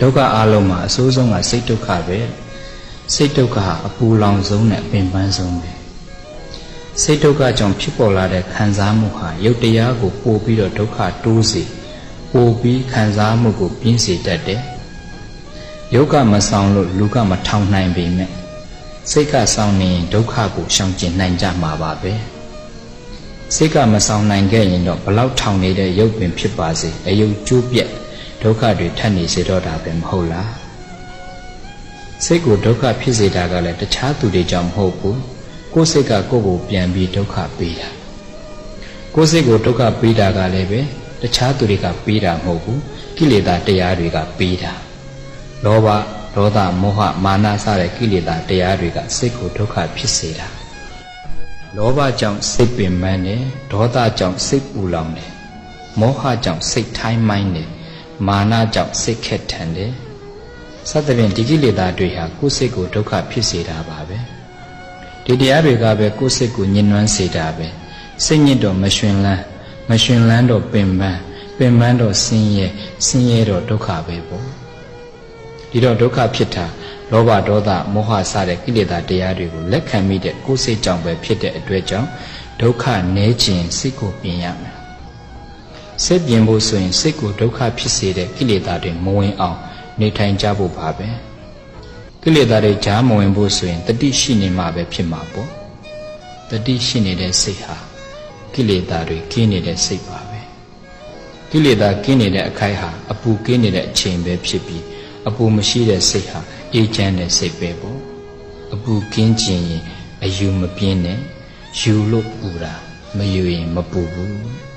ဒုက္ခအလုံးမှာအဆိုးဆုံးကစိတ်ဒုက္ခပဲစိတ်ဒုက္ခဟာအပူလောင်ဆုံးနဲ့အပင်ပန်းဆုံးပဲစိတ်ဒုက္ခကြောင့်ဖြစ်ပေါ်လာတဲ့ခံစားမှုဟာရုပ်တရားကိုပို့ပြီးတော့ဒုက္ခတိုးစေပို့ပြီးခံစားမှုကိုပြင်းစေတတ်တယ်ယုတ်ကမဆောင်လို့လူကမထောင်နိုင်ပေမဲ့စိတ်ကဆောင်နေရင်ဒုက္ခကိုရှောင်ကျဉ်နိုင်ကြမှာပါပဲစိတ်ကမဆောင်နိုင်ခဲ့ရင်တော့ဘလောက်ထောင်နေတဲ့ရုပ်ပင်ဖြစ်ပါစေအယုတ်ကျိုးပြက်ဒုက္ခတွေထပ်နေစေတော့တာပဲမဟုတ်လားစိတ်ကိုဒုက္ခဖြစ်စေတာကလည်းတခြားသူတွေကြောင့်မဟုတ်ဘူးကိုယ်စိတ်ကကိုယ့်ကိုပြန်ပြီးဒုက္ခပေးတာကိုယ်စိတ်ကိုဒုက္ခပေးတာကလည်းပဲတခြားသူတွေကပေးတာမဟုတ်ဘူးကိလေသာတရားတွေကပေးတာလောဘဒေါသမောဟမာနစတဲ့ကိလေသာတရားတွေကစိတ်ကိုဒုက္ခဖြစ်စေတာလောဘကြောင့်စိတ်ပင်ပန်းတယ်ဒေါသကြောင့်စိတ်ပူလောင်တယ်မောဟကြောင့်စိတ်ထိုင်းမိုင်းတယ်မာနကြောင့်စိတ်ခက်ထန်တယ်စသဖြင့်ဒီကိလေသာတွေဟာကိုယ်စိတ်ကိုဒုက္ခဖြစ်စေတာပါပဲဒီတရားတွေကပဲကိုယ်စိတ်ကိုညှဉ်းနှွမ်းစေတာပဲစိတ်ညစ်တော့မရွှင်လန်းတော့ပင်ပန်းတော့ဆင်းရဲတော့ဒုက္ခပဲပေါ့ဒီတော့ဒုက္ခဖြစ်တာလောဘဒေါသမောဟစတဲ့ကိလေသာတရားတွေကိုလက်ခံမိတဲ့ကိုယ်စိတ်ကြောင့်ပဲဖြစ်တဲ့အတွက်ကြောင့်ဒုက္ခနည်းခြင်းစိတ်ကိုပြင်ရမယ်စိတ်ပြင်ဖို့ဆိုရင်စိတ်ကိုဒုက္ခဖြစ်စေတဲ့ကိလေသာတွေမဝင်အောင်နေထိုင်ကြဖို့ပါပဲကိလေသာတွေကြားမဝင်ဖို့ဆိုရင်တတိရှိနေမှပဲဖြစ်မှာပေါ့တတိရှိနေတဲ့စိတ်ဟာကိလေသာတွေကင်းနေတဲ့စိတ်ပါပဲကိလေသာကင်းနေတဲ့အခိုက်ဟာအပူကင်းနေတဲ့အချိန်ပဲဖြစ်ပြီးအပူမရှိတဲ့စိတ်ဟာအေးချမ်းတဲ့စိတ်ပဲပေါ့အပူကင်းခြင်းရင်အယူမပြင်းနဲ့ယူလို့ပူတာမယူရင်မပူဘူး